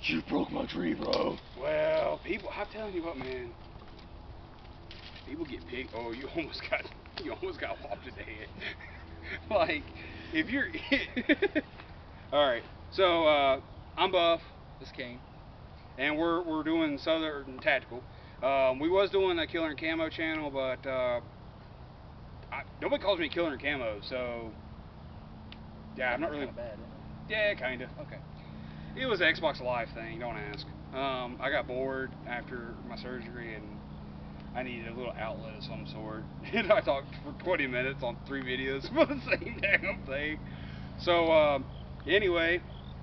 You broke my tree, bro. Well, people, I'm telling you what, man. People get picked. Oh, you almost got whopped in the head. Like, if you're. All right. So I'm Buff. This is Kane, and we're doing Southern Tactical. We was doing a Killer and Camo channel, but nobody calls me Killer and Camo, so yeah, I'm not really. Bad, isn't it? Yeah, kinda. Okay. It was an Xbox Live thing. Don't ask. I got bored after my surgery and I needed a little outlet of some sort. And I talked for 20 minutes on 3 videos for the same damn thing. So anyway,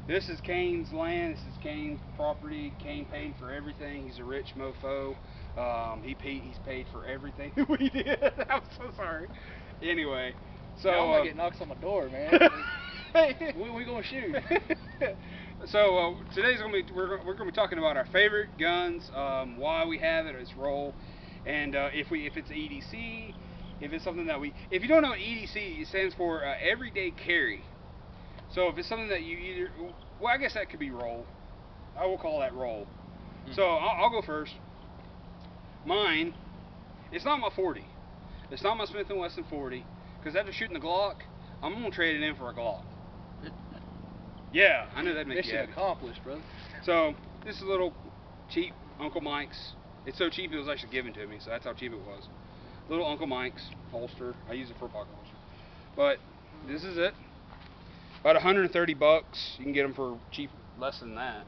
this is Kane's land. This is Kane's property. Kane paid for everything. He's a rich mofo. He's paid for everything we did. I'm so sorry. Anyway, so I might get knocks on my door, man. When we gonna shoot? So today's we're gonna be talking about our favorite guns, why we have it, its role, and if it's EDC, if it's something that if you don't know what EDC, it stands for everyday carry. So if it's something that you either, well, I guess that could be roll. I will call that roll. Mm-hmm. So I'll go first. Mine, it's not my 40. It's not my Smith & Wesson 40, because after shooting the Glock, I'm gonna trade it in for a Glock. Yeah, I know that makes you happy. Mission accomplished, brother. So this is a little cheap Uncle Mike's. It's so cheap it was actually given to me, so that's how cheap it was. Little Uncle Mike's holster. I use it for a pocket holster. But this is it. About 130 bucks. You can get them for cheap, less than that.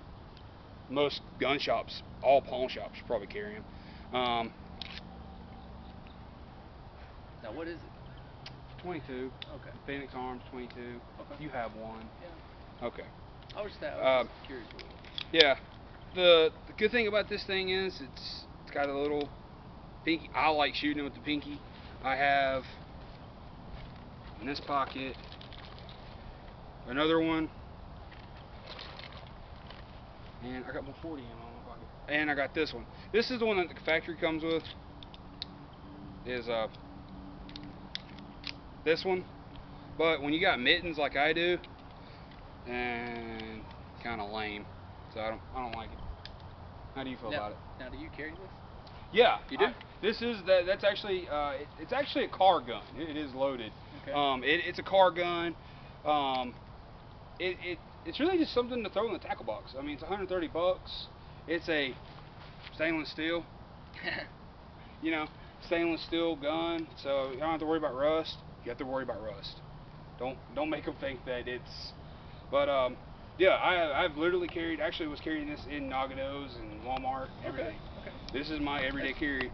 Most gun shops, all pawn shops, probably carry them. Now what is it? 22. Okay. Phoenix Arms 22. Okay. You have one. Yeah. Okay. I was just curious. Yeah. The good thing about this thing is it's got a little pinky. I like shooting it with the pinky. I have in this pocket another one, and I got more 40 in my pocket. And I got this one. This is the one that the factory comes with. Is this one, but when you got mittens like I do, and kind of lame, so I don't like it. How do you feel about it? Now, do you carry this? Yeah, you do. That's actually it's actually a car gun. It is loaded. Okay. It's a car gun. It's really just something to throw in the tackle box. I mean, it's 130 bucks. It's a stainless steel. You know, stainless steel gun, so you don't have to worry about rust. You have to worry about rust. Don't make them think that it's. But yeah, I've literally was carrying this in Nagados and Walmart, everything. Okay. This is my everyday carry.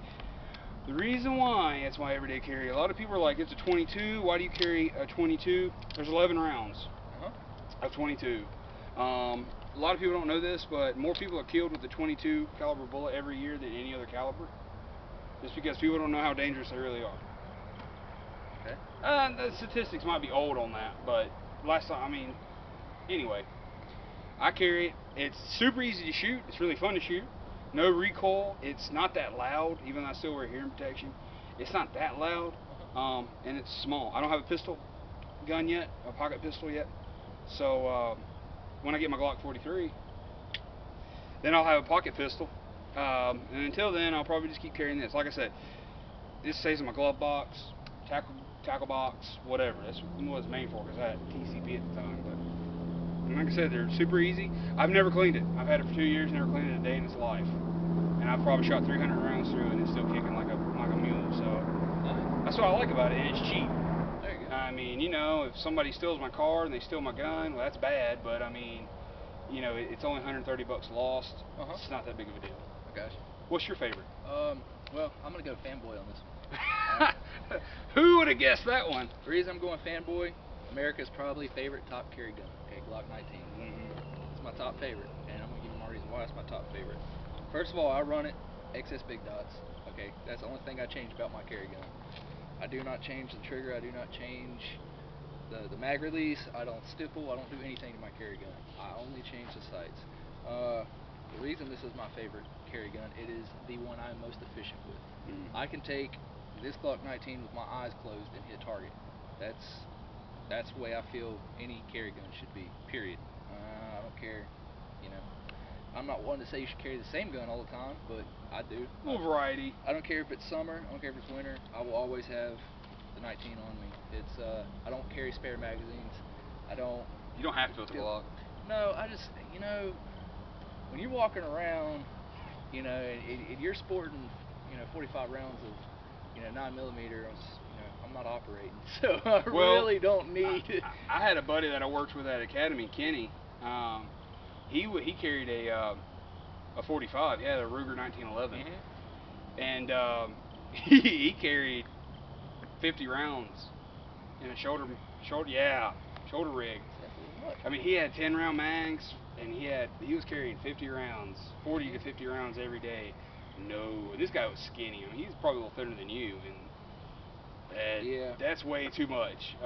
The reason why it's my everyday carry, a lot of people are like, it's a 22. Why do you carry a 22? There's 11 rounds of 22. A lot of people don't know this, but more people are killed with the 22 caliber bullet every year than any other caliber. Just because people don't know how dangerous they really are. Okay. The statistics might be old on that, but last time, I mean, anyway, I carry it. It's super easy to shoot. It's really fun to shoot. No recoil. It's not that loud, even though I still wear hearing protection. It's not that loud, and it's small. I don't have a pistol gun yet, a pocket pistol yet. So when I get my Glock 43, then I'll have a pocket pistol. And until then, I'll probably just keep carrying this. Like I said, this stays in my glove box, tackle box, whatever. That's what it's made for, because I had TCP at the time. But like I said, they're super easy. I've never cleaned it. I've had it for 2 years, never cleaned it a day in its life. And I've probably shot 300 rounds through it, and it's still kicking like a mule. So that's what I like about it, and it's cheap. There you go. I mean, you know, if somebody steals my car and they steal my gun, well, that's bad. But I mean, you know, it's only 130 bucks lost. It's not that big of a deal. I got you. What's your favorite? Well, I'm gonna go fanboy on this one. Who would have guessed that one? The reason I'm going fanboy, America's probably favorite top carry gun. Okay, Glock 19. It's my top favorite, and I'm gonna give you my reason why it's my top favorite. First of all, I run it XS big dots. Okay, that's the only thing I change about my carry gun. I do not change the trigger. I do not change the mag release. I don't stipple. I don't do anything to my carry gun. I only change the sights. The reason this is my favorite carry gun, it is the one I'm most efficient with. I can take this Glock 19 with my eyes closed and hit target. That's the way I feel any carry gun should be, period. I don't care, you know. I'm not one to say you should carry the same gun all the time, but I do. A little variety. I don't care if it's summer. I don't care if it's winter. I will always have the 19 on me. It's I don't carry spare magazines. I don't. You don't have to with the Glock. No, I just, when you're walking around, and you're sporting, 45 rounds of, 9mm, I'm not operating, so I really don't need. I had a buddy that I worked with at Academy, Kenny. He carried a 45. He had a Ruger 1911, and he carried 50 rounds in a shoulder rig. I mean, he had 10-round mags, and he was carrying 50 rounds, 40 to 50 rounds every day. No, this guy was skinny. I mean, he's probably a little thinner than you, and yeah, that's way too much.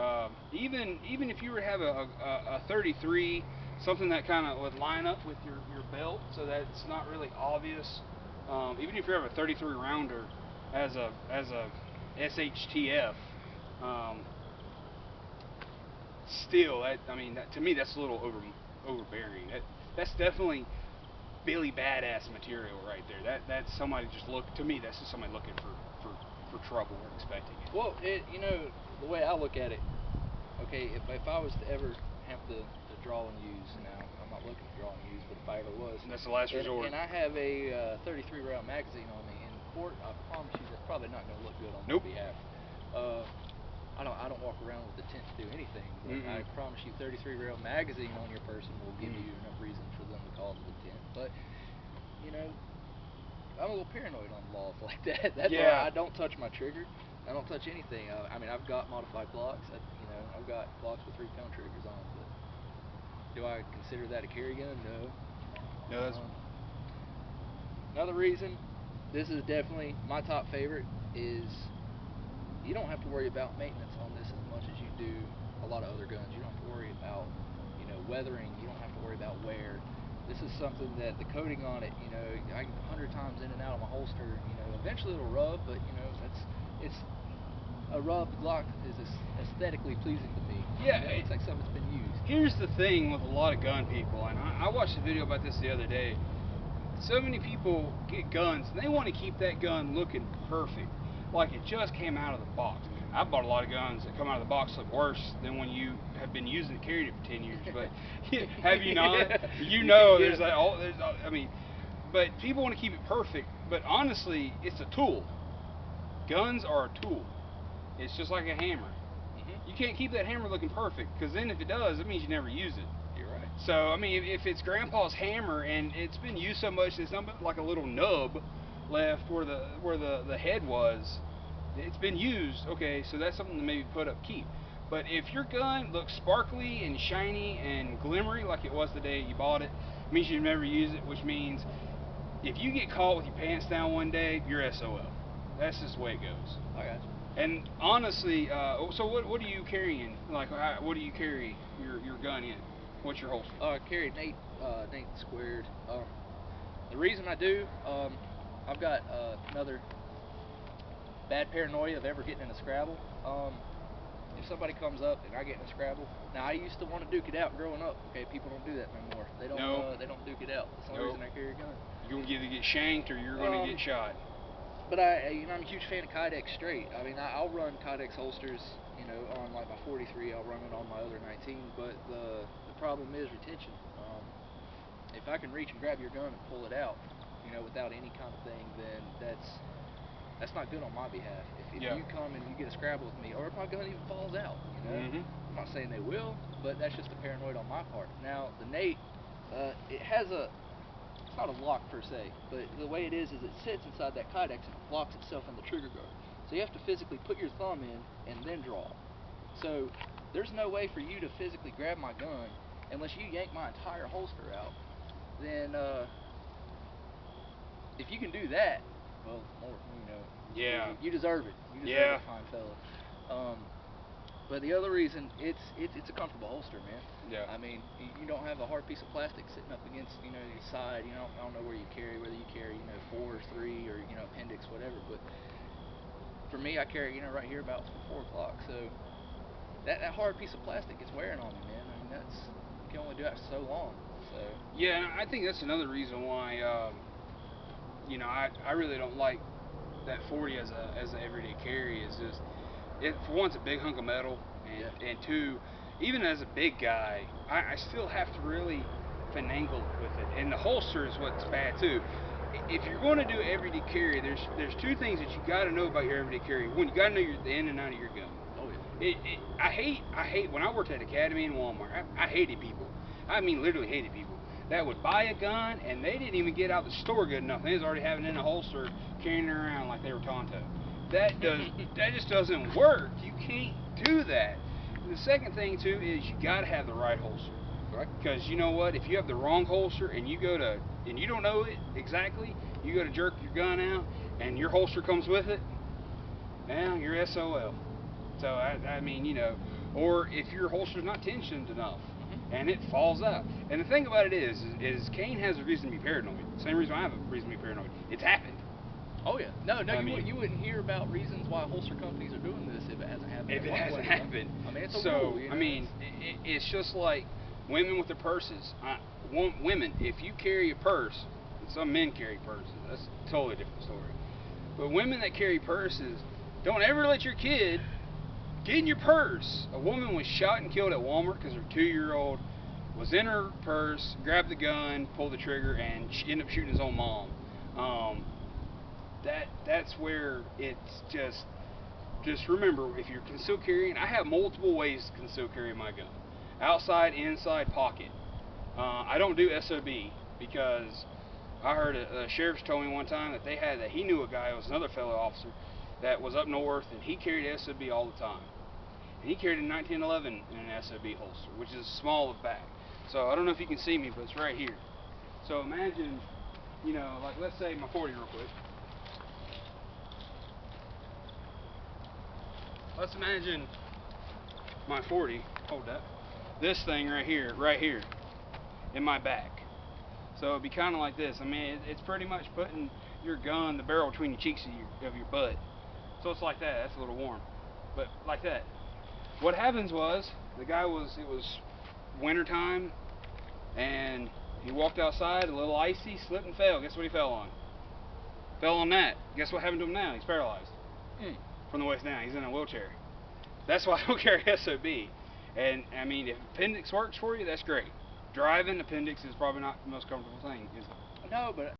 Even if you were to have a 33, something that kind of would line up with your belt, so that it's not really obvious. Even if you have a 33 rounder as a SHTF. Still, to me, that's a little overbearing. That's definitely Billy Badass material right there. That's somebody that's just somebody looking for trouble or expecting it. Well, the way I look at it, okay, if I was to ever have to draw and use, now I'm not looking to draw and use, but if I ever was, and that's the last resort. And I have a 33 round magazine on me in court, I promise you that's probably not going to look good on my behalf. I don't walk around with the tent to do anything, but I promise you 33 round magazine on your person will give you enough reason for them to call to the tent. But I'm a little paranoid on laws like that. That's why I don't touch my trigger. I don't touch anything. I mean, I've got modified Glocks. I've got Glocks with 3-pound triggers on. But do I consider that a carry gun? No. No. That's another reason. This is definitely my top favorite. Is you don't have to worry about maintenance on this as much as you do a lot of other guns. You don't have to worry about weathering. You don't have to worry about wear. This is something that the coating on it, I can 100 times in and out of my holster, eventually it'll rub, but it's a rubbed Glock is aesthetically pleasing to me. Yeah, it looks like something that's been used. Here's the thing with a lot of gun people, and I watched a video about this the other day. So many people get guns, and they want to keep that gun looking perfect, like it just came out of the box. I've bought a lot of guns that come out of the box look worse than when you have been using it, carried it for 10 years. But have you not? There's but people want to keep it perfect. But honestly, it's a tool. Guns are a tool. It's just like a hammer. You can't keep that hammer looking perfect, because then if it does, it means you never use it. You're right. So I mean, if it's Grandpa's hammer and it's been used so much, there's nothing like a little nub left where the head was. It's been used, okay, so that's something to maybe put upkeep. But if your gun looks sparkly and shiny and glimmery like it was the day you bought it, it means you've never used it, which means if you get caught with your pants down one day, you're SOL. That's just the way it goes. I got you. And honestly, so what are you carrying? Like, what do you carry your gun in? What's your holster? I carry Nate squared. The reason I do, I've got another bad paranoia of ever getting in a Scrabble. If somebody comes up and I get in a Scrabble, now I used to want to duke it out growing up. Okay, people don't do that no more. They don't. They don't duke it out. That's the only reason I carry a gun. You're gonna either get shanked or you're gonna get shot. But I'm a huge fan of Kydex straight. I mean, I'll run Kydex holsters, on like my 43. I'll run it on my other 19. But the problem is retention. If I can reach and grab your gun and pull it out, without any kind of thing, then that's not good on my behalf. If you come and you get a Scrabble with me, or if my gun even falls out, I'm not saying they will, but that's just a paranoid on my part. Now, the Nate, it has it's not a lock per se, but the way it is it sits inside that Kydex and it locks itself in the trigger guard. So you have to physically put your thumb in and then draw. So there's no way for you to physically grab my gun unless you yank my entire holster out. Then, if you can do that, well, more, you deserve it. You deserve it, fine fella. But the other reason, it's a comfortable holster, man. Yeah. I mean, you don't have a hard piece of plastic sitting up against, your side. I don't know where you carry, whether you carry, 4 or 3 or, appendix, whatever. But for me, I carry, right here about 4 o'clock. So that hard piece of plastic gets wearing on me, man. I mean, you can only do that so long. So yeah, and I think that's another reason why I really don't like that 40 as an everyday carry. Is just it, for one, it's a big hunk of metal, and two, even as a big guy, I still have to really finagle with it, and the holster is what's bad too. If you're going to do everyday carry, there's two things that you got to know about your everyday carry. One, you got to know the in and out of your gun. oh yeah. I hate when I worked at Academy and Walmart. I hated people. I mean, literally hated people that would buy a gun and they didn't even get out the store good enough. They was already having it in a holster, carrying it around like they were Tonto. That just doesn't work. You can't do that. The second thing too is you got to have the right holster. Right. Because you know what? If you have the wrong holster and you don't know it exactly, you go to jerk your gun out and your holster comes with it, now you're SOL. So I mean, or if your holster's not tensioned enough and it falls out. And the thing about it is Kane has a reason to be paranoid. Same reason I have a reason to be paranoid. It's happened. Oh yeah. No, you wouldn't hear about reasons why holster companies are doing this if it hasn't happened. If it hasn't happened. I mean, it's a so, rule. I mean, it's just like women with their purses. Women, if you carry a purse, and some men carry purses, that's a totally different story. But women that carry purses, don't ever let your kid get in your purse. A woman was shot and killed at Walmart because her 2-year-old was in her purse, grabbed the gun, pulled the trigger, and she ended up shooting his own mom. That's where it's just remember, if you're concealed carrying, I have multiple ways to conceal carry my gun. Outside, inside, pocket. I don't do SOB because I heard a sheriff told me one time that he knew a guy, it was another fellow officer, that was up north and he carried SOB all the time. And he carried a 1911 in an SOB holster, which is small of back. So I don't know if you can see me, but it's right here. So imagine, like let's say my 40 real quick. Let's imagine my 40, hold that, this thing right here, in my back. So it'd be kind of like this. I mean, it's pretty much putting your gun, the barrel between your cheeks of your butt. So it's like that. That's a little warm, but like that. What happens was, it was winter time, and he walked outside, a little icy, slipped and fell. Guess what he fell on? Fell on that. Guess what happened to him now? He's paralyzed. From the waist down. He's in a wheelchair. That's why I don't carry SOB. And I mean, if appendix works for you, that's great. Driving appendix is probably not the most comfortable thing, is it? No, but